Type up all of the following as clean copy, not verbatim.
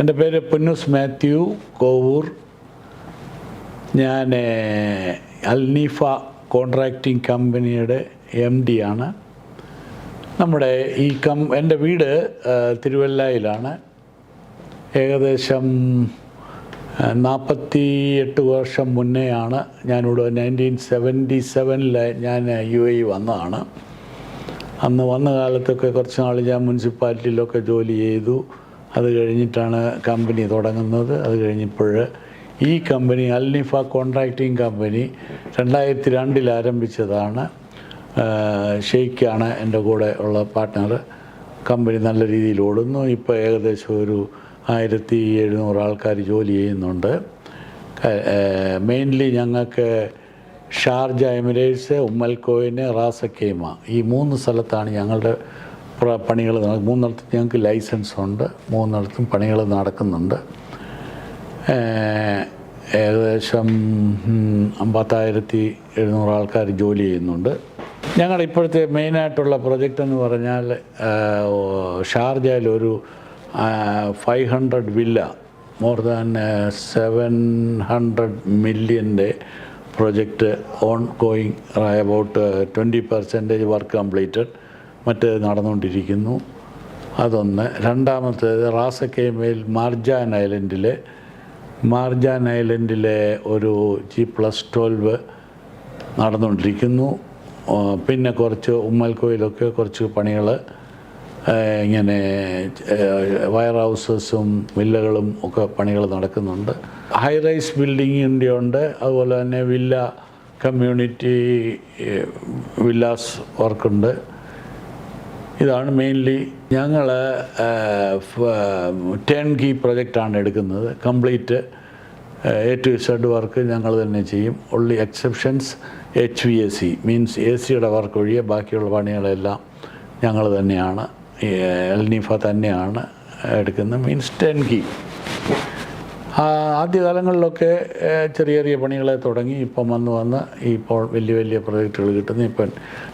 എൻ്റെ പേര് പുന്നൂസ് മാത്യു കോവൂർ. ഞാൻ അൽനീഫ കോൺട്രാക്റ്റിംഗ് കമ്പനിയുടെ MD ആണ്. നമ്മുടെ എൻ്റെ വീട് തിരുവല്ലയിലാണ്. ഏകദേശം 48 വർഷം മുന്നെയാണ് ഞാനിവിടെ 1977 ഞാൻ UAE വന്നതാണ്. അന്ന് വന്ന കാലത്തൊക്കെ കുറച്ച് നാൾ ഞാൻ മുനിസിപ്പാലിറ്റിയിലൊക്കെ ജോലി ചെയ്തു. അത് കഴിഞ്ഞിട്ടാണ് കമ്പനി തുടങ്ങുന്നത്. അത് കഴിഞ്ഞപ്പോൾ ഈ കമ്പനി അൽനീഫ കോൺട്രാക്റ്റിംഗ് കമ്പനി 2002 ആരംഭിച്ചതാണ്. ഷെയ്ഖാണ് എൻ്റെ കൂടെ ഉള്ള പാർട്ട്ണർ. കമ്പനി നല്ല രീതിയിൽ ഓടുന്നു. ഇപ്പോൾ ഏകദേശം ഒരു 1700 ആൾക്കാർ ജോലി ചെയ്യുന്നുണ്ട്. മെയിൻലി ഞങ്ങൾക്ക് ഷാർജ, എമിറേറ്റ്സ്, ഉമ്മൽക്കോയിന്, റാസ് ഖൈമ ഈ 3 സ്ഥലത്താണ് ഞങ്ങളുടെ പണികൾ. 3 ഞങ്ങൾക്ക് ലൈസൻസ് ഉണ്ട്. 3 പണികൾ നടക്കുന്നുണ്ട്. ഏകദേശം 5700 ആൾക്കാർ ജോലി ചെയ്യുന്നുണ്ട്. ഞങ്ങളുടെ ഇപ്പോഴത്തെ മെയിനായിട്ടുള്ള പ്രൊജക്റ്റ് എന്ന് പറഞ്ഞാൽ ഷാർജയിൽ ഒരു 500 വില്ല, മോർ ദാൻ 700 മില്യൻ്റെ project on going. About 20% work completed. മറ്റേത് നടന്നുകൊണ്ടിരിക്കുന്നു. അതൊന്ന്. രണ്ടാമത്തേത് റാസ് ഖൈമയിൽ മാർജാൻ ഐലൻഡിലെ ഒരു G+12 നടന്നുകൊണ്ടിരിക്കുന്നു. പിന്നെ കുറച്ച് ഉമ്മൽക്കോയിലൊക്കെ കുറച്ച് പണികൾ, ഇങ്ങനെ വയർ ഹൗസസും വില്ലകളും ഒക്കെ പണികൾ നടക്കുന്നുണ്ട്. ഹൈ റൈസ് ബിൽഡിങ്ങിൻ്റെ ഉണ്ട്. അതുപോലെ തന്നെ വില്ല കമ്മ്യൂണിറ്റി വില്ലാസ് വർക്കുണ്ട്. ഇതാണ് മെയിൻലി. ഞങ്ങൾ ടേൺകീ പ്രൊജക്റ്റാണ് എടുക്കുന്നത്. Complete A to Z work ഞങ്ങൾ തന്നെ ചെയ്യും. Only exceptions HVAC means AC work ഒഴികെ ബാക്കിയുള്ള പണികളെല്ലാം ഞങ്ങൾ തന്നെയാണ്, അൽനീഫ തന്നെയാണ് എടുക്കുന്നത്. Means turnkey. ആദ്യകാലങ്ങളിലൊക്കെ ചെറിയ ചെറിയ പണികളെ തുടങ്ങി. ഇപ്പം വന്ന് ഇപ്പോൾ വലിയ പ്രൊജക്റ്റുകൾ കിട്ടുന്നു. ഇപ്പം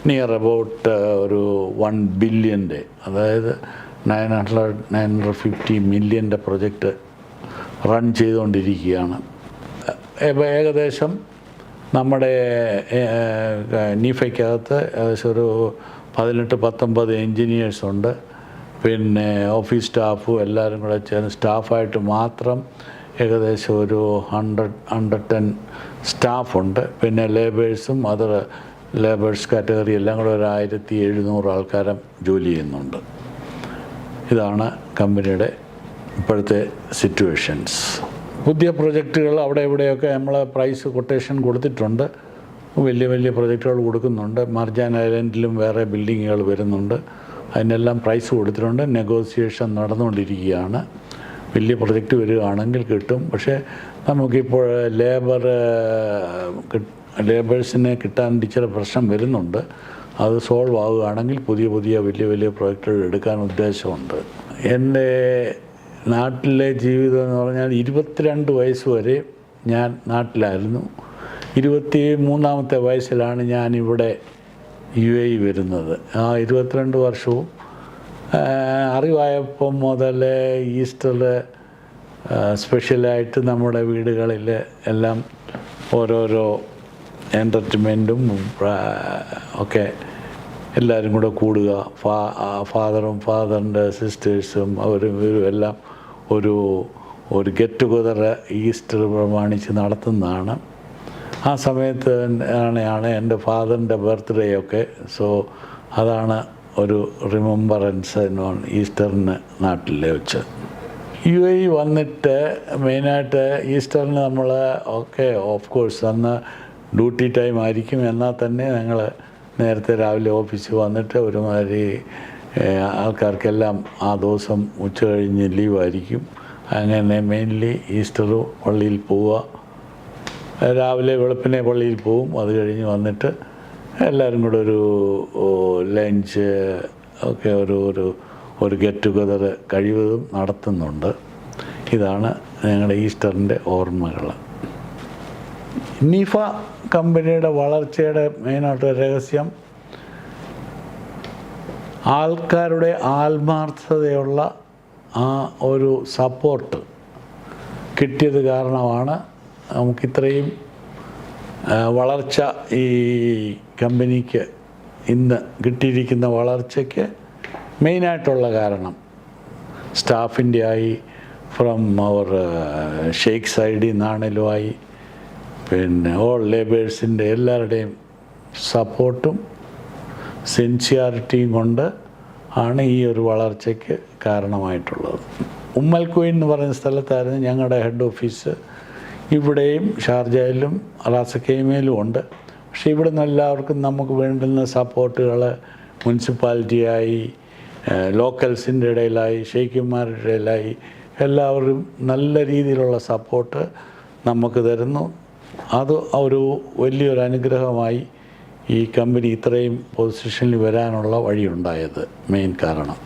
നിയർ അബൌട്ട് ഒരു 1 ബില്യൻ്റെ, അതായത് 950 മില്യൻ്റെ പ്രൊജക്റ്റ് റൺ ചെയ്തുകൊണ്ടിരിക്കുകയാണ്. ഏകദേശം നമ്മുടെ നീഫയ്ക്കകത്ത് ഏകദേശം ഒരു 18-19 എൻജിനീയേഴ്സുണ്ട്. പിന്നെ ഓഫീസ് സ്റ്റാഫും എല്ലാവരും കൂടെ ചേർന്ന് സ്റ്റാഫായിട്ട് മാത്രം ഏകദേശം ഒരു 110 സ്റ്റാഫുണ്ട്. പിന്നെ ലേബേഴ്സും അതർ ലേബേഴ്സ് കാറ്റഗറി എല്ലാം കൂടെ ഒരു 1700 ആൾക്കാരും ജോലി ചെയ്യുന്നുണ്ട്. ഇതാണ് കമ്പനിയുടെ ഇപ്പോഴത്തെ സിറ്റുവേഷൻസ്. പുതിയ പ്രൊജക്റ്റുകൾ അവിടെ ഇവിടെയൊക്കെ നമ്മൾ പ്രൈസ് കൊട്ടേഷൻ കൊടുത്തിട്ടുണ്ട്. വലിയ പ്രൊജക്റ്റുകൾ കൊടുക്കുന്നുണ്ട്. മാർജാൻ ഐലൻഡിലും വേറെ ബിൽഡിങ്ങുകൾ വരുന്നുണ്ട്. അതിനെല്ലാം പ്രൈസ് കൊടുത്തിട്ടുണ്ട്. നെഗോസിയേഷൻ നടന്നുകൊണ്ടിരിക്കുകയാണ്. വലിയ പ്രൊജക്റ്റ് വരികയാണെങ്കിൽ കിട്ടും. പക്ഷേ നമുക്കിപ്പോൾ ലേബേഴ്സിനെ കിട്ടാൻ ഇച്ചിരി പ്രശ്നം വരുന്നുണ്ട്. അത് സോൾവ് ആവുകയാണെങ്കിൽ പുതിയ വലിയ പ്രൊജക്റ്റുകൾ എടുക്കാൻ ഉദ്ദേശമുണ്ട്. എൻ്റെ നാട്ടിലെ ജീവിതം എന്ന് പറഞ്ഞാൽ 22 വയസ്സ് വരെ ഞാൻ നാട്ടിലായിരുന്നു. 23ാമത്തെ വയസ്സിലാണ് ഞാനിവിടെ UAE വരുന്നത്. ആ 22 വർഷവും അറിവായപ്പം മുതൽ ഈസ്റ്റർ സ്പെഷ്യലായിട്ട് നമ്മുടെ വീടുകളിൽ എല്ലാം ഓരോരോ എൻ്റർടൈൻമെൻറ്റും ഒക്കെ എല്ലാവരും കൂടെ കൂടുക. ഫാദറിൻ്റെ സിസ്റ്റേഴ്സും അവരും ഇവരും എല്ലാം ഒരു ഗെറ്റ് ടുഗദർ ഈസ്റ്റർ പ്രമാണിച്ച് നടത്തുന്നതാണ്. ആ സമയത്ത് ആണ് എൻ്റെ ഫാദറിൻ്റെ ബർത്ത്ഡേ ഒക്കെ. സോ അതാണ് ഒരു റിമെമ്പറൻസ് ഈസ്റ്ററിന് നാട്ടിൽ വെച്ച്. UAE വന്നിട്ട് മെയിനായിട്ട് ഈസ്റ്ററിന് നമ്മൾ ഓഫ് കോഴ്സ് അന്ന് ഡ്യൂട്ടി ടൈം ആയിരിക്കും. എന്നാൽ തന്നെ ഞങ്ങൾ നേരത്തെ രാവിലെ ഓഫീസിൽ വന്നിട്ട് ഒരുമാതിരി ആൾക്കാർക്കെല്ലാം ആ ദിവസം ഉച്ച കഴിഞ്ഞ് ലീവായിരിക്കും. അങ്ങനെ മെയിൻലി ഈസ്റ്റർ പള്ളിയിൽ പോവുക. രാവിലെ വെളുപ്പിനെ പള്ളിയിൽ പോവും. അത് കഴിഞ്ഞ് വന്നിട്ട് എല്ലാവരും കൂടെ ഒരു ലഞ്ച് ഒക്കെ ഒരു ഗെറ്റ് ടുഗദർ കഴിവതും നടത്തുന്നുണ്ട്. ഇതാണ് ഞങ്ങളുടെ ഈസ്റ്ററിൻ്റെ ഓർമ്മകൾ. നീഫ കമ്പനിയുടെ വളർച്ചയുടെ മെയിനായിട്ട് രഹസ്യം ആൾക്കാരുടെ ആത്മാർത്ഥതയുള്ള ആ ഒരു സപ്പോർട്ട് കിട്ടിയത് കാരണമാണ് നമുക്കിത്രയും വളർച്ച ഈ കമ്പനിക്ക് ഇന്ന് കിട്ടിയിരിക്കുന്ന വളർച്ചയ്ക്ക് മെയിനായിട്ടുള്ള കാരണം. സ്റ്റാഫിൻ്റെ ആയി, ഫ്രം അവർ ഷെയ്ഖ് സൈഡിൽ നിന്നാണേലും ആയി, പിന്നെ ഓൾ ലേബേഴ്സിൻ്റെ എല്ലാവരുടെയും സപ്പോർട്ടും സിൻസിയാരിറ്റിയും കൊണ്ട് ആണ് ഈ ഒരു വളർച്ചയ്ക്ക് കാരണമായിട്ടുള്ളത്. ഉമ്മൽക്കുയിൻ എന്ന് പറയുന്ന സ്ഥലത്തായിരുന്നു ഞങ്ങളുടെ ഹെഡ് ഓഫീസ്. ഇവിടെയും ഷാർജയിലും റാസക്കൈമയിലും ഉണ്ട്. പക്ഷേ ഇവിടെ നിന്ന് എല്ലാവർക്കും നമുക്ക് വേണ്ടുന്ന സപ്പോർട്ടുകൾ മുനിസിപ്പാലിറ്റിയായി, ലോക്കൽസിൻ്റെ ഇടയിലായി, ഷെയ്ഖുമാരുടെ ഇടയിലായി എല്ലാവരും നല്ല രീതിയിലുള്ള സപ്പോർട്ട് നമുക്ക് തരുന്നു. അത് ഒരു വലിയൊരു അനുഗ്രഹമായി ഈ കമ്പനി ഇത്രയും പൊസിഷനിൽ വരാനുള്ള വഴിയുണ്ടായത് മെയിൻ കാരണം.